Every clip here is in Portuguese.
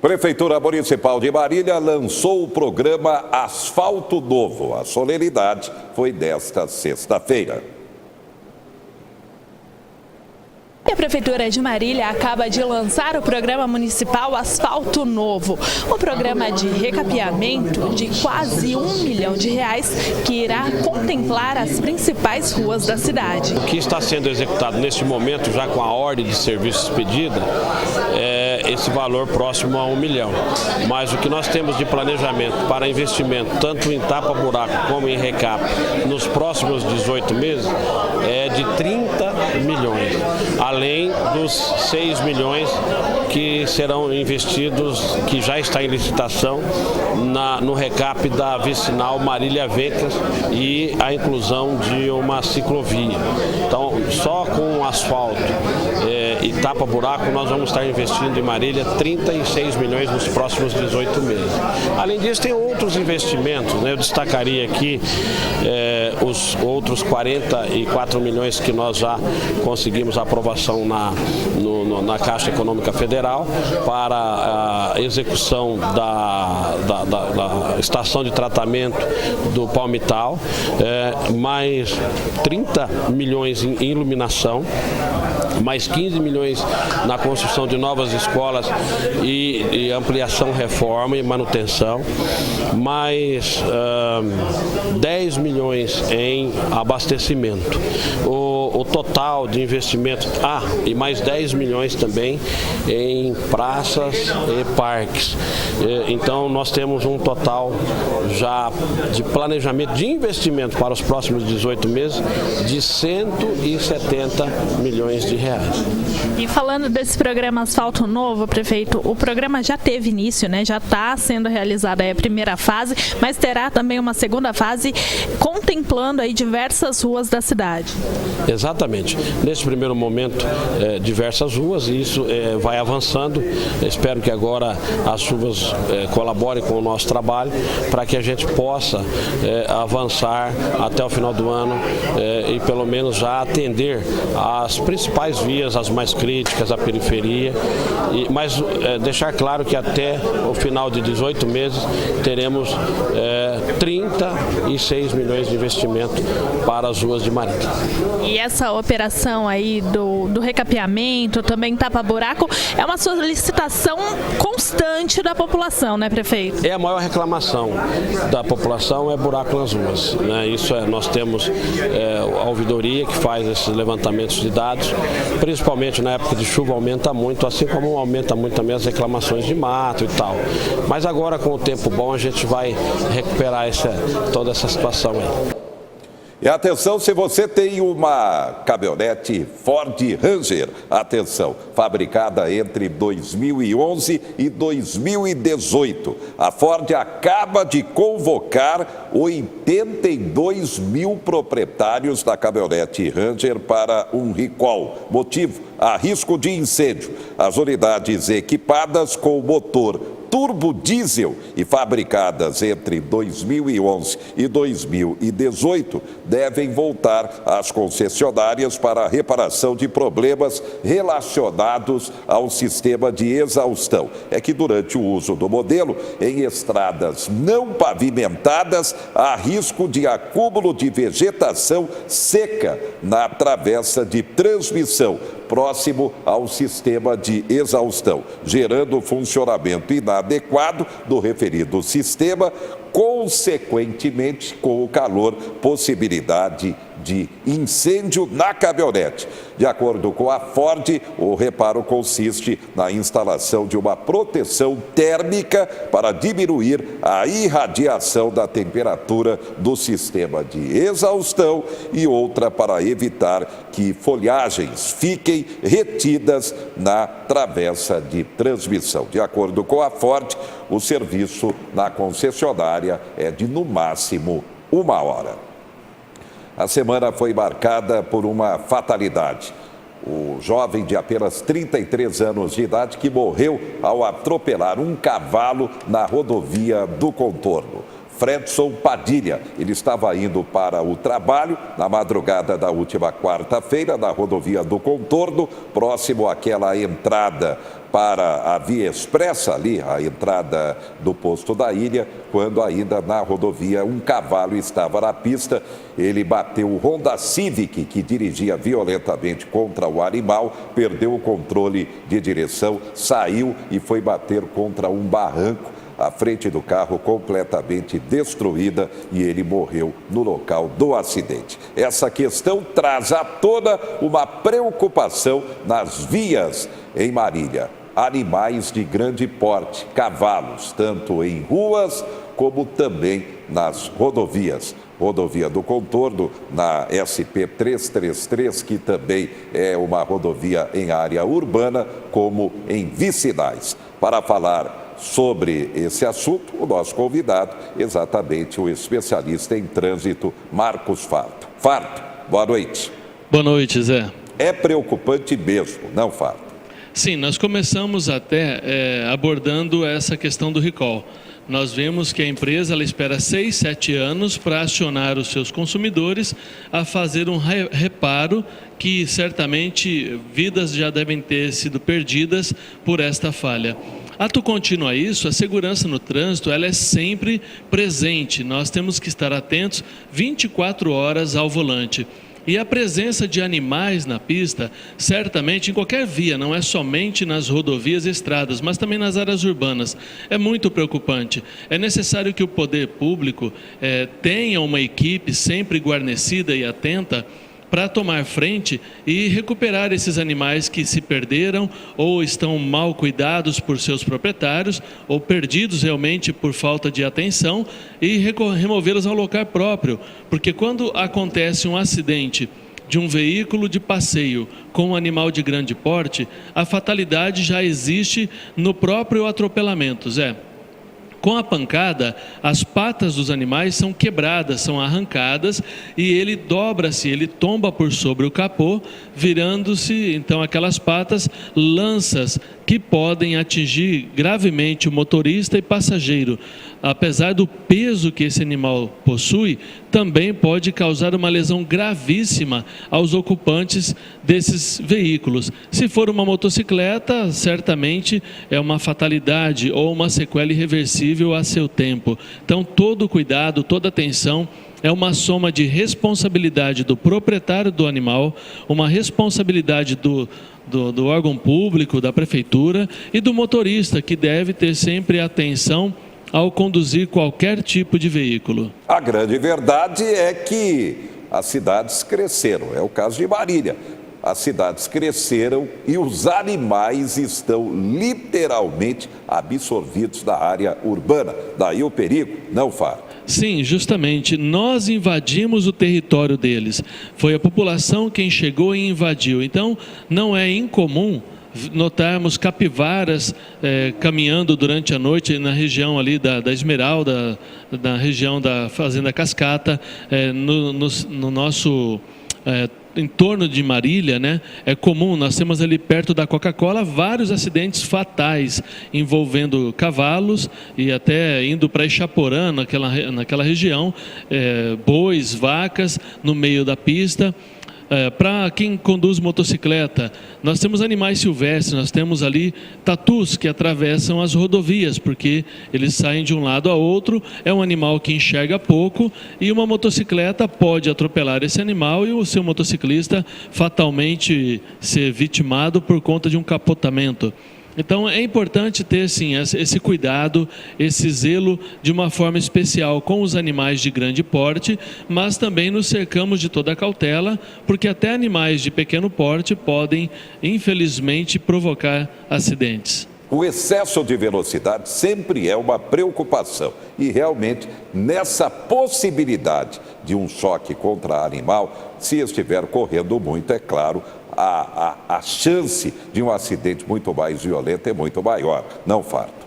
Prefeitura Municipal de Marília lançou o programa Asfalto Novo. A solenidade foi desta sexta-feira. A Prefeitura de Marília acaba de lançar o programa municipal Asfalto Novo, um programa de recapeamento de quase R$1 milhão que irá contemplar as principais ruas da cidade. O que está sendo executado neste momento, já com a ordem de serviço expedida, é esse valor próximo a R$1 milhão. Mas o que nós temos de planejamento para investimento, tanto em tapa-buraco como em recap, nos próximos 18 meses, é de 30 milhões. Além dos 6 milhões que serão investidos, que já está em licitação, no recap da vicinal Marília Vecas e a inclusão de uma ciclovia. Então, só com asfalto e tapa-buraco, nós vamos estar investindo em Marília 36 milhões nos próximos 18 meses. Além disso, tem outros investimentos, né? Eu destacaria aqui os outros 44 milhões que nós já conseguimos aprovação na Caixa Econômica Federal para a execução da estação de tratamento do Palmital, mais 30 milhões em iluminação, mais 15 milhões na construção de novas escolas e ampliação, reforma e manutenção, mais 10 milhões em abastecimento. O total de investimento, e mais 10 milhões também em praças e parques. Então nós temos um total já de planejamento de investimento para os próximos 18 meses de 170 milhões de reais. E falando desse programa Asfalto Novo, prefeito, o programa já teve início, né? Já está sendo realizada a primeira fase, mas terá também uma segunda fase contemplando aí diversas ruas da cidade. Exatamente. Nesse primeiro momento, diversas ruas, e isso vai avançando. Espero que agora as chuvas colaborem com o nosso trabalho para que a gente possa avançar até o final do ano e pelo menos já atender as principais vias, as mais críticas, a periferia, mas deixar claro que até o final de 18 meses teremos 36 milhões de investimento para as ruas de Marília. E essa operação aí do recapeamento, também tapa-buraco, é uma solicitação constante da população, né, prefeito? É a maior reclamação da população, é buraco nas ruas, né? Isso nós temos a ouvidoria que faz esses levantamentos de dados, principalmente na época de chuva aumenta muito, assim como aumenta muito também as reclamações de mato e tal. Mas agora, com o tempo bom, a gente vai recuperar toda essa situação aí. E atenção, se você tem uma caminhonete Ford Ranger, atenção, fabricada entre 2011 e 2018, a Ford acaba de convocar 82 mil proprietários da caminhonete Ranger para um recall. Motivo: a risco de incêndio. As unidades equipadas com motor turbo diesel e fabricadas entre 2011 e 2018 devem voltar às concessionárias para a reparação de problemas relacionados ao sistema de exaustão. É que durante o uso do modelo em estradas não pavimentadas há risco de acúmulo de vegetação seca na travessa de transmissão próximo ao sistema de exaustão, gerando funcionamento inadequado do referido sistema, consequentemente, com o calor, possibilidade de incêndio na caminhonete. De acordo com a Ford, o reparo consiste na instalação de uma proteção térmica para diminuir a irradiação da temperatura do sistema de exaustão e outra para evitar que folhagens fiquem retidas na travessa de transmissão. De acordo com a Ford, o serviço na concessionária é de no máximo 1 hora. A semana foi marcada por uma fatalidade. O jovem de apenas 33 anos de idade que morreu ao atropelar um cavalo na rodovia do Contorno. Fredson Padilha. Ele estava indo para o trabalho na madrugada da última quarta-feira na rodovia do Contorno, próximo àquela entrada para a Via Expressa ali, a entrada do posto da Ilha, quando ainda na rodovia um cavalo estava na pista. Ele bateu o Honda Civic, que dirigia violentamente contra o animal, perdeu o controle de direção, saiu e foi bater contra um barranco. A frente do carro completamente destruída e ele morreu no local do acidente. Essa questão traz à tona uma preocupação nas vias em Marília. Animais de grande porte, cavalos, tanto em ruas como também nas rodovias. Rodovia do Contorno, na SP 333, que também é uma rodovia em área urbana, como em vicinais. Para falar sobre esse assunto, o nosso convidado, exatamente o especialista em trânsito, Marcos Farto. Farto, boa noite. Boa noite, Zé. É preocupante mesmo, não, Farto? Sim, nós começamos até abordando essa questão do recall. Nós vemos que a empresa ela espera 6, 7 anos para acionar os seus consumidores a fazer um reparo que certamente vidas já devem ter sido perdidas por esta falha. Ato contínuo a isso, a segurança no trânsito ela é sempre presente. Nós temos que estar atentos 24 horas ao volante. E a presença de animais na pista, certamente em qualquer via, não é somente nas rodovias e estradas, mas também nas áreas urbanas, é muito preocupante. É necessário que o poder público tenha uma equipe sempre guarnecida e atenta para tomar frente e recuperar esses animais que se perderam ou estão mal cuidados por seus proprietários ou perdidos realmente por falta de atenção e removê-los ao local próprio, porque quando acontece um acidente de um veículo de passeio com um animal de grande porte, a fatalidade já existe no próprio atropelamento, Zé. Com a pancada, as patas dos animais são quebradas, são arrancadas e ele dobra-se, ele tomba por sobre o capô, virando-se então aquelas patas lanças que podem atingir gravemente o motorista e passageiro. Apesar do peso que esse animal possui, também pode causar uma lesão gravíssima aos ocupantes desses veículos. Se for uma motocicleta, certamente é uma fatalidade ou uma sequela irreversível a seu tempo. Então, todo cuidado, toda atenção é uma soma de responsabilidade do proprietário do animal, uma responsabilidade do órgão público, da prefeitura e do motorista, que deve ter sempre atenção ao conduzir qualquer tipo de veículo. A grande verdade é que as cidades cresceram, é o caso de Marília. As cidades cresceram e os animais estão literalmente absorvidos da área urbana. Daí o perigo, não, Fábio? Sim, justamente, nós invadimos o território deles. Foi a população quem chegou e invadiu. Então, não é incomum notarmos capivaras caminhando durante a noite na região ali da Esmeralda, na região da Fazenda Cascata, no nosso entorno de Marília, né? É comum, nós temos ali perto da Coca-Cola vários acidentes fatais envolvendo cavalos e até indo para Ixaporã, naquela região, bois, vacas no meio da pista. Para quem conduz motocicleta, nós temos animais silvestres, nós temos ali tatus que atravessam as rodovias, porque eles saem de um lado a outro, é um animal que enxerga pouco e uma motocicleta pode atropelar esse animal e o seu motociclista fatalmente ser vitimado por conta de um capotamento. Então é importante ter sim esse cuidado, esse zelo de uma forma especial com os animais de grande porte, mas também nos cercamos de toda a cautela, porque até animais de pequeno porte podem, infelizmente, provocar acidentes. O excesso de velocidade sempre é uma preocupação e realmente nessa possibilidade de um choque contra animal, se estiver correndo muito, é claro, a chance de um acidente muito mais violento é muito maior, não, Farto?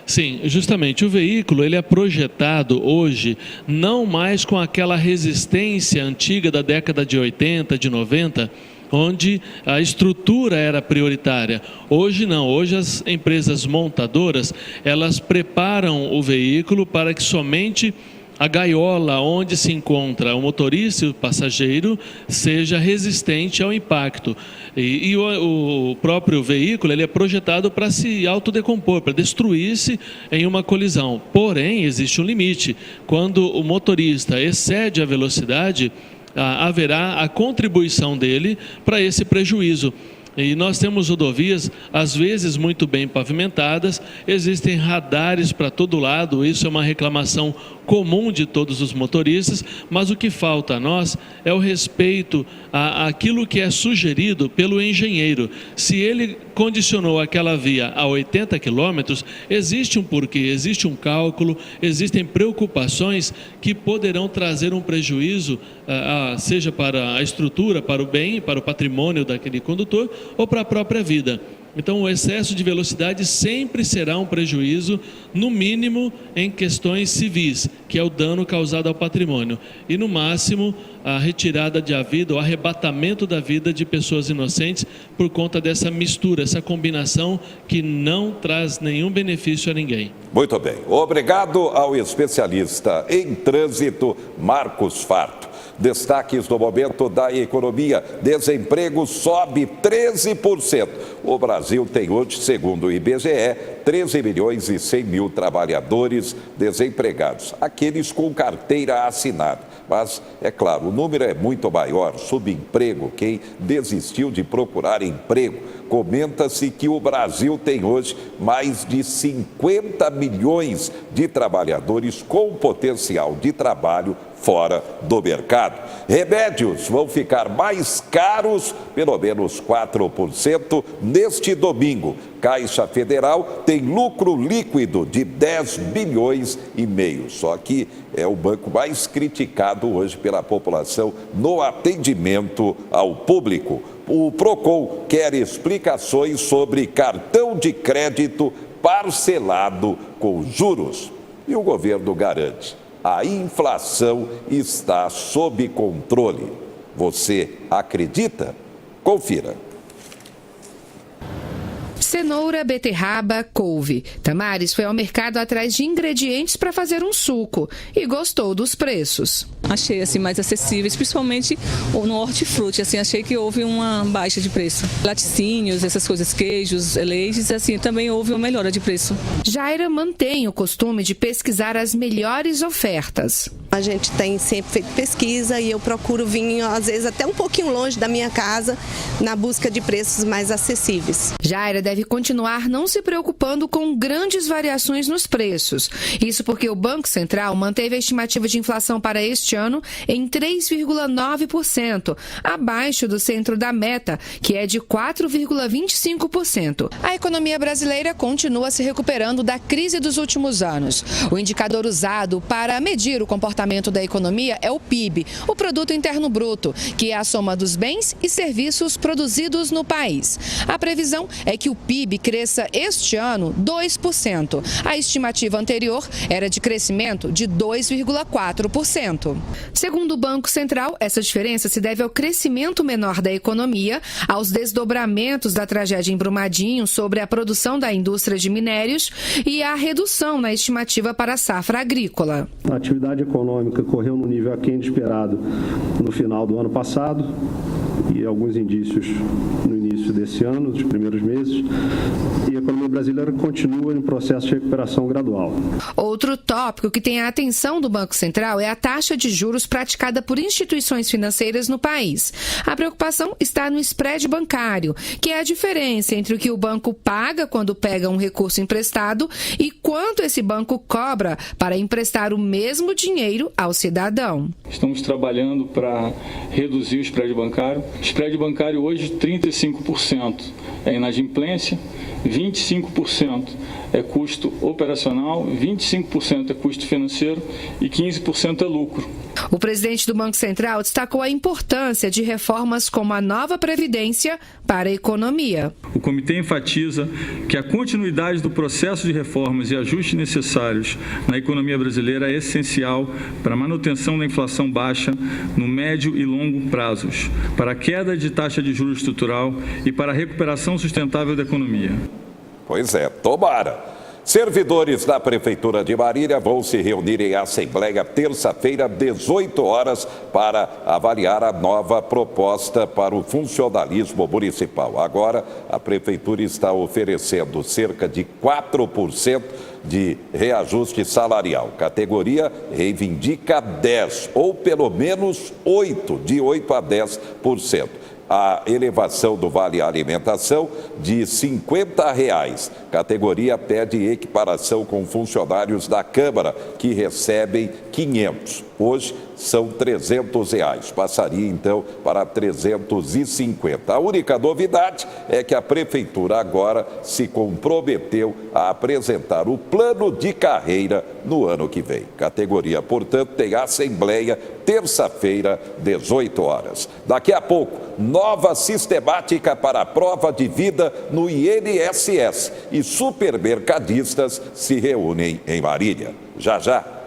Sim, justamente, o veículo ele é projetado hoje não mais com aquela resistência antiga da década de 80, de 90, onde a estrutura era prioritária. Hoje não, hoje as empresas montadoras, elas preparam o veículo para que somente a gaiola onde se encontra o motorista e o passageiro seja resistente ao impacto. E o próprio veículo ele é projetado para se autodecompor, para destruir-se em uma colisão. Porém, existe um limite. Quando o motorista excede a velocidade, haverá a contribuição dele para esse prejuízo. E nós temos rodovias, às vezes, muito bem pavimentadas, existem radares para todo lado, isso é uma reclamação comum de todos os motoristas, mas o que falta a nós é o respeito àquilo que é sugerido pelo engenheiro. Se ele condicionou aquela via a 80 quilômetros, existe um porquê, existe um cálculo, existem preocupações que poderão trazer um prejuízo, seja para a estrutura, para o bem, para o patrimônio daquele condutor ou para a própria vida. Então, o excesso de velocidade sempre será um prejuízo, no mínimo em questões civis, que é o dano causado ao patrimônio, e no máximo a retirada da vida, o arrebatamento da vida de pessoas inocentes por conta dessa mistura, essa combinação que não traz nenhum benefício a ninguém. Muito bem. Obrigado ao especialista em trânsito, Marcos Farto. Destaques do momento da economia. Desemprego sobe 13%. O Brasil tem hoje, segundo o IBGE, 13 milhões e 100 mil trabalhadores desempregados. Aqueles com carteira assinada. Mas, é claro, o número é muito maior. Subemprego, quem desistiu de procurar emprego. Comenta-se que o Brasil tem hoje mais de 50 milhões de trabalhadores com potencial de trabalho fora do mercado. Remédios vão ficar mais caros, pelo menos 4%, neste domingo. Caixa Federal tem lucro líquido de 10 bilhões e meio. Só que é o banco mais criticado hoje pela população no atendimento ao público. O Procon quer explicações sobre cartão de crédito parcelado com juros. E o governo garante: a inflação está sob controle. Você acredita? Confira. Cenoura, beterraba, couve. Tamares foi ao mercado atrás de ingredientes para fazer um suco e gostou dos preços. Achei assim mais acessíveis, principalmente no hortifruti, assim, achei que houve uma baixa de preço. Laticínios, essas coisas, queijos, leites, assim, também houve uma melhora de preço. Jaira mantém o costume de pesquisar as melhores ofertas. A gente tem sempre feito pesquisa e eu procuro vir, às vezes, até um pouquinho longe da minha casa, na busca de preços mais acessíveis. Jaira deve continuar não se preocupando com grandes variações nos preços. Isso porque o Banco Central manteve a estimativa de inflação para este ano em 3,9%, abaixo do centro da meta, que é de 4,25%. A economia brasileira continua se recuperando da crise dos últimos anos. O indicador usado para medir o comportamento da economia é o PIB, o Produto Interno Bruto, que é a soma dos bens e serviços produzidos no país. A previsão é que o PIB cresça este ano 2%. A estimativa anterior era de crescimento de 2,4%. Segundo o Banco Central, essa diferença se deve ao crescimento menor da economia, aos desdobramentos da tragédia em Brumadinho sobre a produção da indústria de minérios e à redução na estimativa para a safra agrícola. A atividade econômica correu no nível aquém do esperado no final do ano passado e alguns indícios no início desse ano, nos primeiros meses, e a economia brasileira continua em processo de recuperação gradual. Outro tópico que tem a atenção do Banco Central é a taxa de juros praticada por instituições financeiras no país. A preocupação está no spread bancário, que é a diferença entre o que o banco paga quando pega um recurso emprestado e quanto esse banco cobra para emprestar o mesmo dinheiro ao cidadão. Estamos trabalhando para reduzir o spread bancário. O spread bancário hoje 35% é inadimplência, 25% é custo operacional, 25% é custo financeiro e 15% é lucro. O presidente do Banco Central destacou a importância de reformas como a nova Previdência para a economia. O comitê enfatiza que a continuidade do processo de reformas e ajustes necessários na economia brasileira é essencial para a manutenção da inflação baixa no médio e longo prazos, para a queda de taxa de juros estrutural e para a recuperação sustentável da economia. Pois é, tomara. Servidores da Prefeitura de Marília vão se reunir em assembleia terça-feira, 18 horas, para avaliar a nova proposta para o funcionalismo municipal. Agora, a Prefeitura está oferecendo cerca de 4% de reajuste salarial. Categoria reivindica 10%, ou pelo menos 8%, de 8% a 10%. A elevação do Vale Alimentação de R$ 50. Categoria pede equiparação com funcionários da Câmara, que recebem R$ 500. Hoje são R$ 300. Passaria, então, para 350. A única novidade é que a Prefeitura agora se comprometeu a apresentar o plano de carreira no ano que vem. Categoria, portanto, tem assembleia terça-feira, 18 horas. Daqui a pouco, nova sistemática para a prova de vida no INSS e supermercadistas se reúnem em Marília. Já, já.